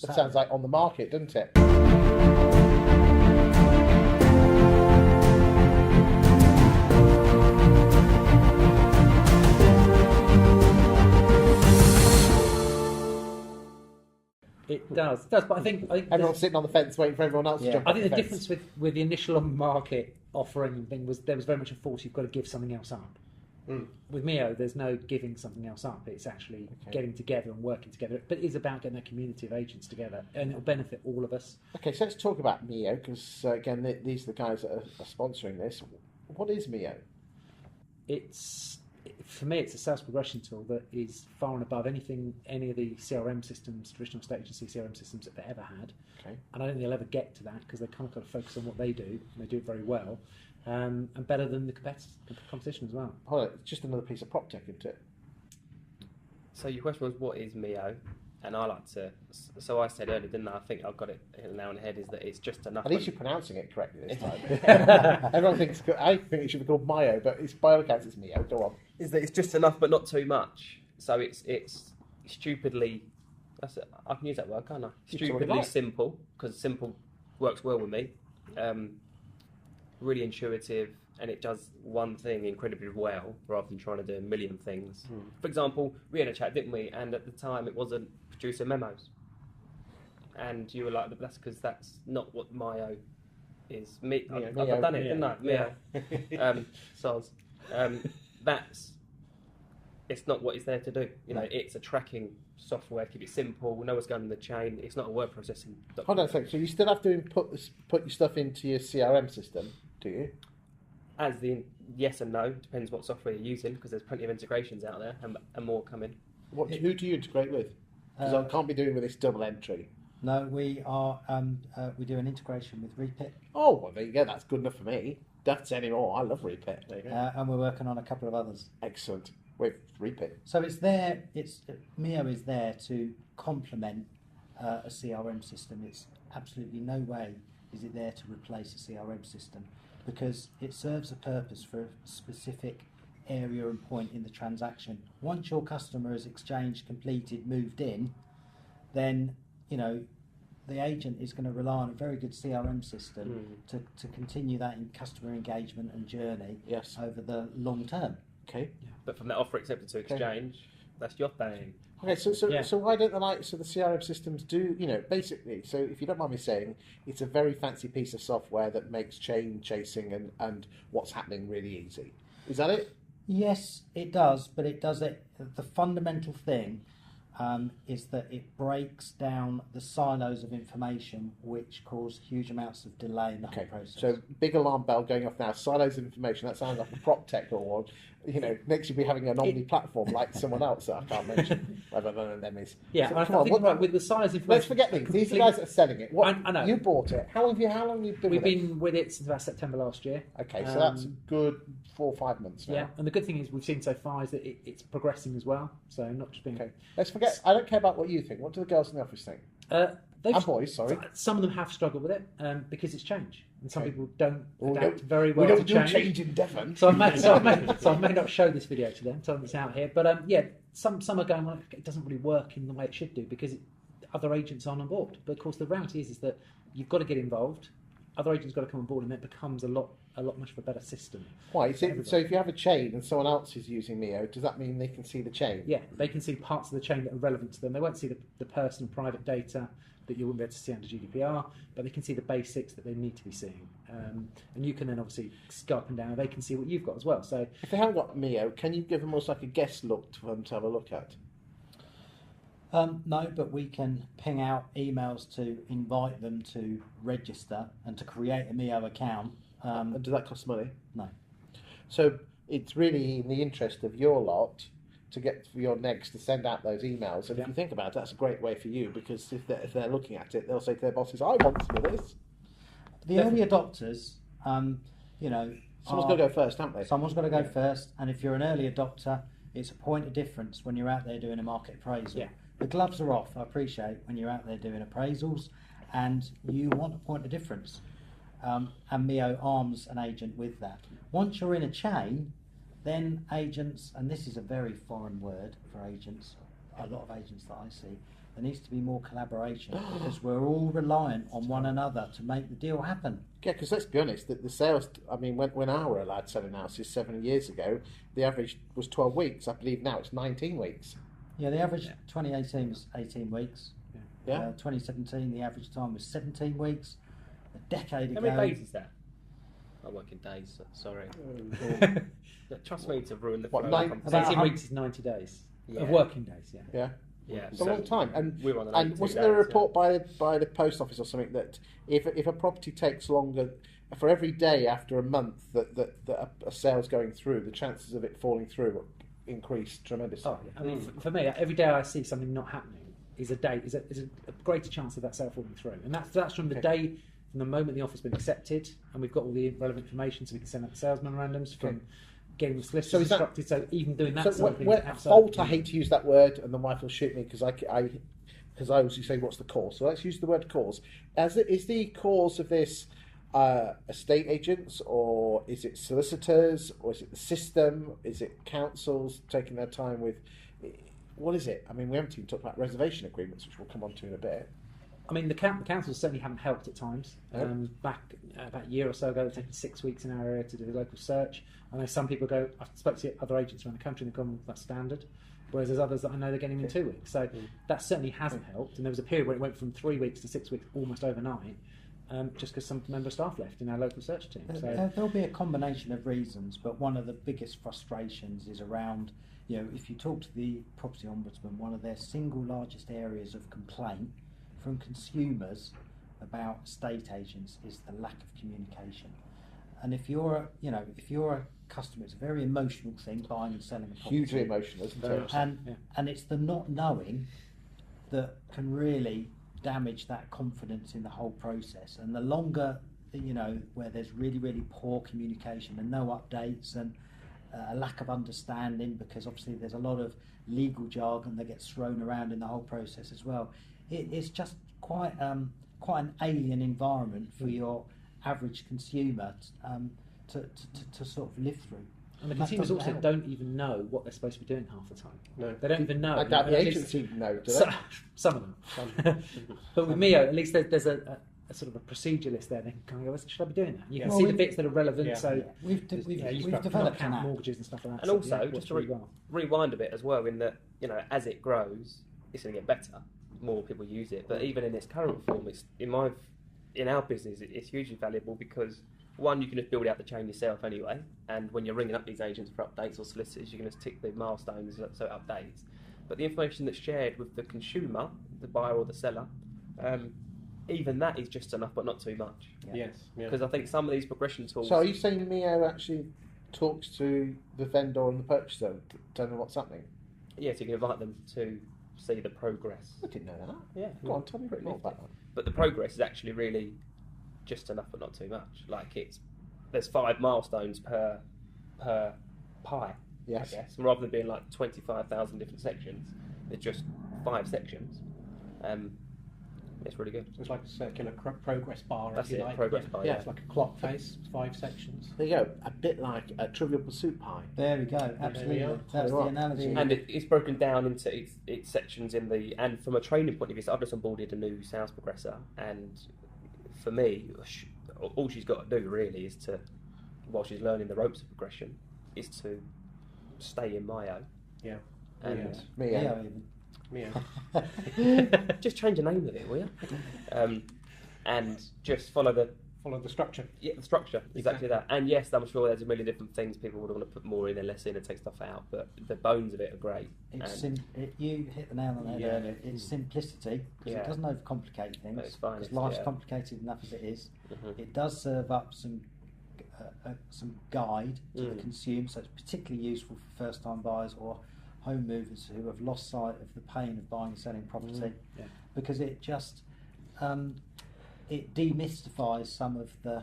That sounds like on the market, doesn't it? It does, but I think Everyone's sitting on the fence waiting for everyone else to jump I off think the the fence. difference with the initial on market offering thing was there was very much a force you've got to give something else up. With Mio, there's no giving something else up. It's actually getting together and working together. But it is about getting a community of agents together, and it'll benefit all of us. Okay, so let's talk about Mio, because again, these are the guys that are sponsoring this. What is Mio? For me, it's a sales progression tool that is far and above anything any of the CRM systems, traditional estate agency CRM systems that they ever had. Okay. And I don't think they'll ever get to that because they kind of got to focus on what they do, and they do it very well, and better than the competition as well. Hold on, it's just another piece of prop tech, isn't it? So your question was, what is Mio? And I like to. So I said earlier, didn't I? I think I've got it now in the head. Is that it's just enough. At least you're pronouncing it correctly this time. Everyone thinks I think it should be called Mio, but it's by all accounts it's Mio. Go on. Is that it's just enough, but not too much. So it's stupidly. I can use that word, can't I? Stupidly simple, because simple works well with me. Really intuitive, and it does one thing incredibly well rather than trying to do a million things. For example, we had a chat, didn't we? And at the time, it wasn't producer memos, and you were like, "That's because that's not what Mio is." I've done it, didn't I? Mio. Soz. It's not what it's there to do. It's a tracking software. Keep it simple. Know what's going on in the chain. It's not a word processing document. Hold on a second. So you still have to put your stuff into your CRM system, do you? As the yes and no, depends what software you're using, because there's plenty of integrations out there and more coming. Who do you integrate with? Because I can't be doing with this double entry. No, we are. We do an integration with Repeat. Oh, well, there you go. That's good enough for me. Don't have to say any more. I love Repeat. There you go. And we're working on a couple of others. Excellent. With Repeat. So it's there. Mio is there to complement a CRM system. It's absolutely no way is it there to replace a CRM system, because it serves a purpose for a specific area and point in the transaction. Once your customer has exchanged, completed, moved in, then the agent is going to rely on a very good CRM system to continue that in customer engagement and journey over the long term. Okay. But from that offer accepted to exchange, that's your thing. Okay, so why don't the likes of the CRM systems do, basically, so if you don't mind me saying, it's a very fancy piece of software that makes chain chasing and what's happening really easy. Is that it? Yes, it does, but it does it. The fundamental thing is that it breaks down the silos of information, which cause huge amounts of delay in the whole process. So big alarm bell going off now. Silos of information. That sounds like a prop tech award. Next you'll be having an omni platform like someone else that I can't mention. Whether one of them is. Yeah, so, I think right, with the silos of information. Let's forget these. These are the guys that are selling it. I know. You bought it. How long have you been We've with it? been with it since about September last year. Okay, so that's a good 4 or 5 months now. Yeah, and the good thing is we've seen so far is that it's progressing as well. So not just being. Okay, let's forget. I don't care about what you think. What do the girls in the office think? And boys, sorry. Some of them have struggled with it because it's change, and some people don't Well, adapt very well we don't to do change in Devon. So I may not show this video to them, tell them it's out here. But some are going like it doesn't really work in the way it should do because other agents aren't on board. But of course, the reality is that you've got to get involved. Other agents got to come on board, and it becomes a lot much of a better system. Why? So if you have a chain and someone else is using Mio, does that mean they can see the chain? Yeah, they can see parts of the chain that are relevant to them. They won't see the personal private data that you wouldn't be able to see under GDPR, but they can see the basics that they need to be seeing. And you can then obviously go up and down, and they can see what you've got as well. So if they haven't got Mio, can you give them almost like a guest look for them to have a look at? No, but we can ping out emails to invite them to register and to create a Mio account. And does that cost money? No. So it's really in the interest of your lot to get for your negs to send out those emails. And if you think about it, that's a great way for you, because if they're looking at it, they'll say to their bosses, I want some of this. The early adopters, someone's got to go first, haven't they? Someone's got to go first, and if you're an early adopter, it's a point of difference when you're out there doing a market appraisal. Yeah. The gloves are off, I appreciate, when you're out there doing appraisals, and you want a point of difference. And Mio arms an agent with that. Once you're in a chain, then agents, and this is a very foreign word for agents, a lot of agents that I see, there needs to be more collaboration because we're all reliant on one another to make the deal happen. Yeah, because let's be honest, the sales, I mean, when I were a lad selling houses 7 years ago, the average was 12 weeks. I believe now it's 19 weeks. Yeah, the average 2018 was 18 weeks. Yeah. 2017, the average time was 17 weeks. A decade How ago. many days is that? I work in days, sorry. Trust me to ruin the What, flow of the 9 conversation. 18 weeks is 90 days. Yeah. Of working days, yeah. Yeah. Yeah, It's a long time. And we were on an and 82 wasn't there a days, report by the post office or something that if a property takes longer, for every day after a month that a sale's going through, the chances of it falling through increase tremendously. Oh, yeah. I mean, for me, every day I see something not happening is a greater chance of that sale falling through, and that's from the day, from the moment the offer's been accepted, and we've got all the relevant information, so we can send out the sales memorandums from getting the solicitors instructed. So even doing that sort of thing. Fault, I hate to use that word, and the wife will shoot me because I obviously say what's the cause. So let's use the word cause. Is the cause of this estate agents, or is it solicitors, or is it the system? Is it councils taking their time with? What is it? I mean, we haven't even talked about reservation agreements, which we'll come on to in a bit. I mean, the councils certainly haven't helped at times. Back about a year or so ago, it's taken 6 weeks in our area to do a local search. I know some people go, I've spoken to other agents around the country and they've gone, that's standard. Whereas there's others that I know they're getting in 2 weeks. So that certainly hasn't helped. And there was a period where it went from 3 weeks to 6 weeks almost overnight, just because some member of staff left in our local search team. So There'll be a combination of reasons, but one of the biggest frustrations is around, if you talk to the property ombudsman, one of their single largest areas of complaint from consumers about estate agents is the lack of communication. And if you're a customer, it's a very emotional thing, buying and selling a property. Hugely emotional, isn't it? And it's the not knowing that can really damage that confidence in the whole process. And the longer, where there's really, really poor communication and no updates and a lack of understanding, because obviously there's a lot of legal jargon that gets thrown around in the whole process as well. It's just quite an alien environment for your average consumer to sort of live through. And the consumers also don't even know what they're supposed to be doing half the time. No. They don't even know. I doubt the agents even know, do they? Some of them. But with Mio, at least there's a sort of a procedure list there. They can kind of go, should I be doing that? You can see the bits that are relevant. Yeah. So We've developed an app. mortgages and stuff like that. And so, also, yeah, just to really well. rewind a bit as well, in that, as it grows, it's going to get better. More people use it. But even in its current form, it's in our business, it's hugely valuable because, one, you can just build out the chain yourself anyway, and when you're ringing up these agents for updates or solicitors, you can just tick the milestones so it updates. But the information that's shared with the consumer, the buyer or the seller, even that is just enough, but not too much. Yes. Because I think some of these progression tools. So are you saying Mio actually talks to the vendor and the purchaser to tell them what's happening? Yes, you can invite them to see the progress. I didn't know that. Yeah. Go on, tell me a bit more about that. But the progress is actually really just enough, but not too much. Like there's 5 milestones per pie. Yes. I guess, and rather than being like 25,000 different sections, there's just 5 sections. It's really good. It's like a circular progress bar. That's if you it, like. progress bar. Yeah, it's like a clock face, 5 sections. There you go, a bit like a Trivial Pursuit pie. There we go. Absolutely, are. that's the analogy. And it's broken down into its sections and from a training point of view, so I've just onboarded a new sales progressor, and for me, all she's got to do really is to, while she's learning the ropes of progression, is to stay in Mio. Yeah. And Mio. just change the name of it, will you? And just follow the structure. Yeah, the structure, exactly that. And yes, I'm sure there's a million different things people would want to put more in and less in and take stuff out, but the bones of it are great. You hit the nail on the head earlier. It's simplicity, because it doesn't overcomplicate things, because life's complicated enough as it is. Mm-hmm. It does serve up some guide to the consumer, so it's particularly useful for first-time buyers or home movers who have lost sight of the pain of buying and selling property, because it just it demystifies some of the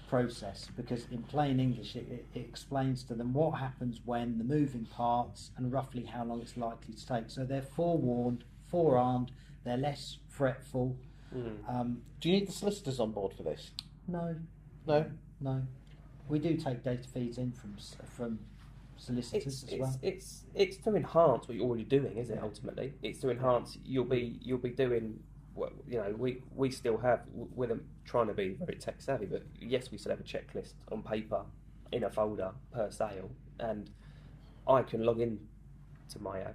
process, because in plain English it explains to them what happens when the moving parts and roughly how long it's likely to take, so they're forewarned, forearmed, they're less fretful. Do you need the solicitors on board for this? No, we do take data feeds in from solicitors as well. It's to enhance what you're already doing, isn't it? Ultimately, it's to enhance. You'll be doing. What, we still have. We're trying to be very tech savvy, but yes, we still have a checklist on paper in a folder per sale, and I can log in to Mio,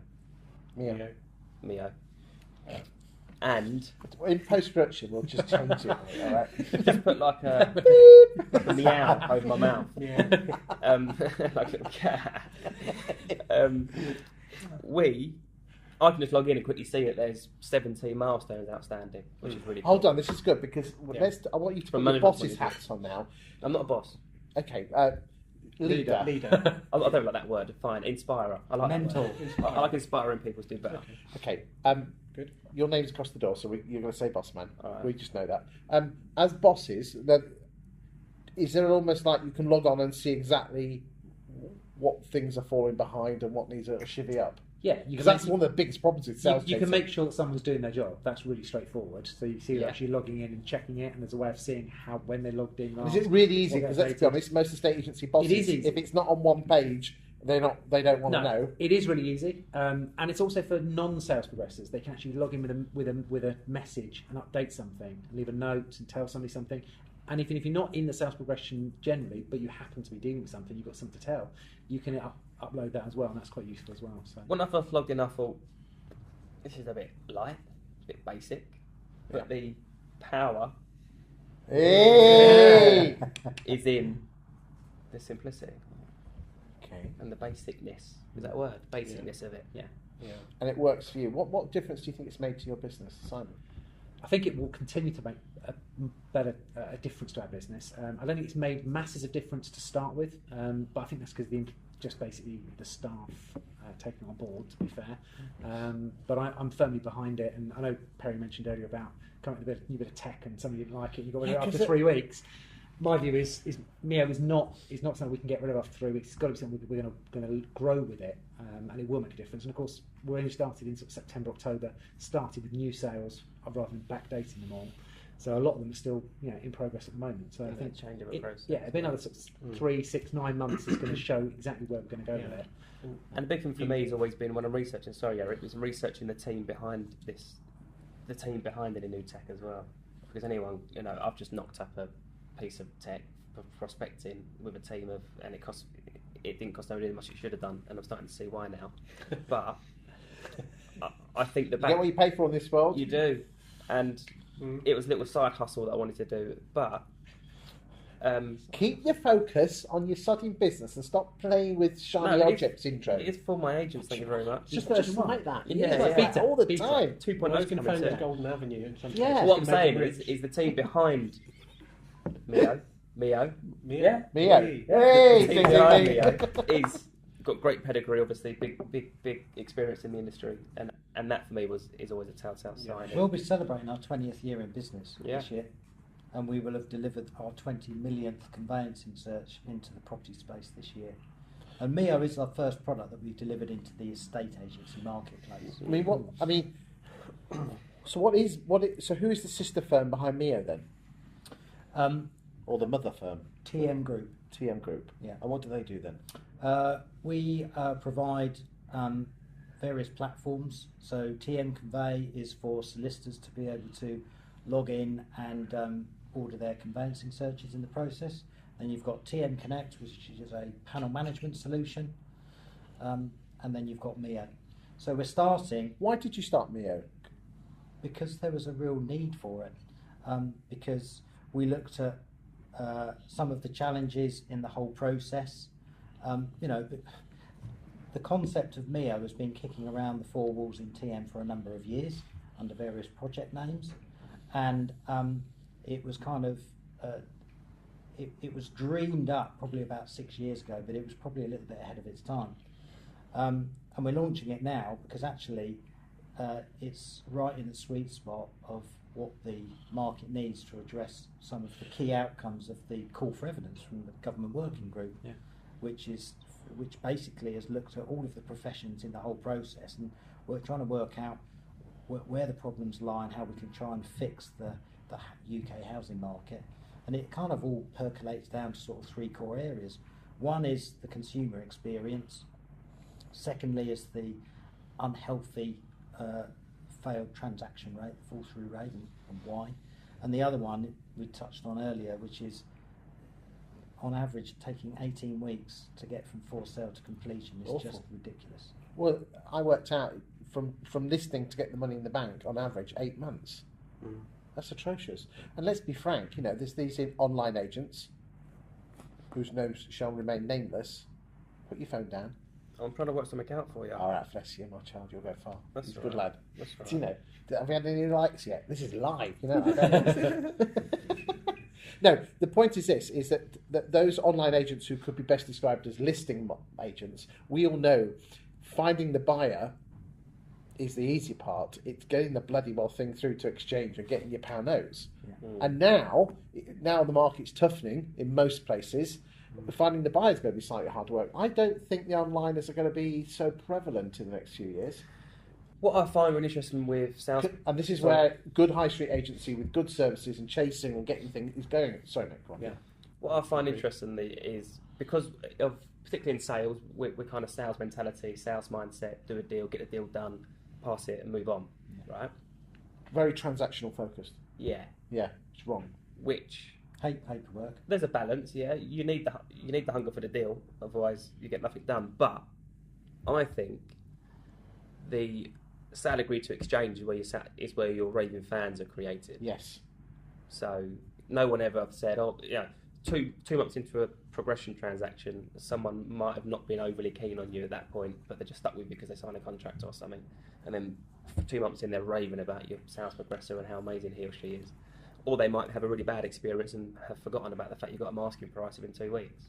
and in post-production we'll just change it. All right. just put like a meow over my mouth. Like a little cat. I can just log in and quickly see that there's 17 milestones outstanding, which is really cool. Hold on, this is good because I want you to put your boss's hats on now. I'm not a boss. Okay, leader. I don't like that word. Fine, inspirer. I like Mentor. I like inspiring people to do better. Okay. Good. Your name's across the door, so you're going to say boss man. All right. We just know that. As bosses, is there almost like you can log on and see exactly what things are falling behind and what needs a shivvy up? Yeah, Because that's one of the biggest problems with sales. You can make sure that someone's doing their job. That's really straightforward. So you see they're actually logging in and checking it, and there's a way of seeing when they logged in. Is it really easy? Because let's be honest, most estate agency bosses, It is easy. if it's not on one page, they don't want to know. It is really easy, and it's also for non-sales progressors. They can actually log in with a message and update something, leave a note and tell somebody something. And even if you're not in the sales progression generally, but you happen to be dealing with something, you've got something to tell, you can upload that as well, and that's quite useful as well. So When I first logged in, I thought this is a bit light, a bit basic, but the power Hey! is in the simplicity Okay. and the basicness. Is that a word? Basicness of it. yeah. And it works for you. What difference do you think it's made to your business, Simon? I think it will continue to make a difference to our business. I don't think it's made masses of difference to start with, but I think that's because just basically the staff taking on board, to be fair. But I'm firmly behind it, and I know Perry mentioned earlier about coming with a new bit of tech and somebody didn't like it, you got rid of it after 3 weeks. My view is Mio is not something we can get rid of after 3 weeks. It's got to be something we're going to grow with it, and it will make a difference. And of course, we only started in sort of September, October. Started with new sales rather than backdating them all. So a lot of them are still in progress at the moment. So I think change of a process. it'll be another sort of 3, 6, 9 months is going to show exactly where we're going to go with it. And the big thing for me has always been when I'm researching. Sorry, Eric, was researching the team behind this, the team behind any new tech as well. Because anyone, I've just knocked up a piece of tech for prospecting with a team of, and it didn't cost nobody as much as it should have done, and I'm starting to see why now. But I think the You get what you pay for in this world. you do, and it was a little side hustle that I wanted to do, but Keep your focus on your sodding business and stop playing with shiny objects intro. It is for my agents, thank you very much. Just like that. Yeah, Like yeah. that all the Beta. time. 2.0 Well, is can coming phone soon. to Golden Avenue and something. Yeah. What I'm saying is the team behind Mio. Yeah. Mio. The Hey, team ding, behind ding, Mio ding. is got great pedigree, obviously, big experience in the industry, and that for me is always a telltale sign. We'll be celebrating our 20th year in business Yeah. this year, and we will have delivered our 20 millionth conveyancing search into the property space this year. And Mio is our first product that we've delivered into the estate agency marketplace. So who is the sister firm behind Mio then? Or the mother firm? TM Group. TM Group. Yeah. And what do they do then? We provide various platforms. So TM Convey is for solicitors to be able to log in and order their conveyancing searches in the process. And you've got TM Connect, which is a panel management solution. And then you've got Mio. So we're starting Why did you start Mio? because there was a real need for it. Because we looked at some of the challenges in the whole process. The concept of Mio has been kicking around the four walls in TM for a number of years under various project names, and it was kind of it was dreamed up probably about 6 years ago, but it was probably a little bit ahead of its time. And we're launching it now because actually it's right in the sweet spot of what the market needs to address some of the key outcomes of the call for evidence from the government working group, which basically has looked at all of the professions in the whole process, and we're trying to work out where the problems lie and how we can try and fix the UK housing market. And it kind of all percolates down to sort of three core areas. One is the consumer experience. Secondly is the unhealthy failed transaction rate, fall through rate, and why. And the other one we touched on earlier, which is on average taking 18 weeks to get from for sale to completion is Awful. just ridiculous. Well, I worked out from listing to get the money in the bank on average 8 months. That's atrocious. And let's be frank, there's these online agents whose names shall remain nameless. Put your phone down. I'm trying to work something out for you. All right, bless you, my child. You'll go far. That's He's a all good right. lad. That's all Do right. have we had any likes yet? This is live, I don't know. No, the point is this: is that those online agents who could be best described as listing agents, we all know finding the buyer is the easy part. It's getting the bloody well thing through to exchange and getting your pound notes. And now the market's toughening in most places. Finding the buyer is going to be slightly hard work. I don't think the onliners are going to be so prevalent in the next few years. What I find really interesting with sales, And this is where good high street agency with good services and chasing and getting things is going. Sorry, Nick, go on. Yeah. What I find interestingly is because of particularly in sales, we're kind of sales mentality, sales mindset, do a deal, get a deal done, pass it and move on, right? Very transactional focused. Yeah. Yeah, it's wrong. Which Hate paperwork. there's a balance. Yeah, you need the hunger for the deal, otherwise you get nothing done. But I think the sale agreed to exchange is where your raving fans are created. Yes. So no one ever said, oh, yeah, two months into a progression transaction, someone might have not been overly keen on you at that point, but they're just stuck with you because they signed a contract or something. And then 2 months in, they're raving about your sales progressor and how amazing he or she is. Or they might have a really bad experience and have forgotten about the fact you got a asking price within 2 weeks.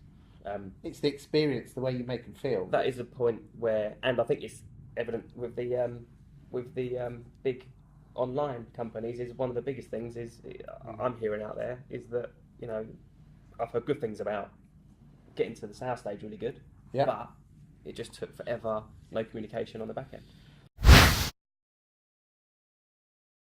It's the experience, the way you make them feel. That is a point where, and I think it's evident with the big online companies, is one of the biggest things is I'm hearing out there is that I've heard good things about getting to the sales stage really good, Yeah. but it just took forever, no communication on the back end.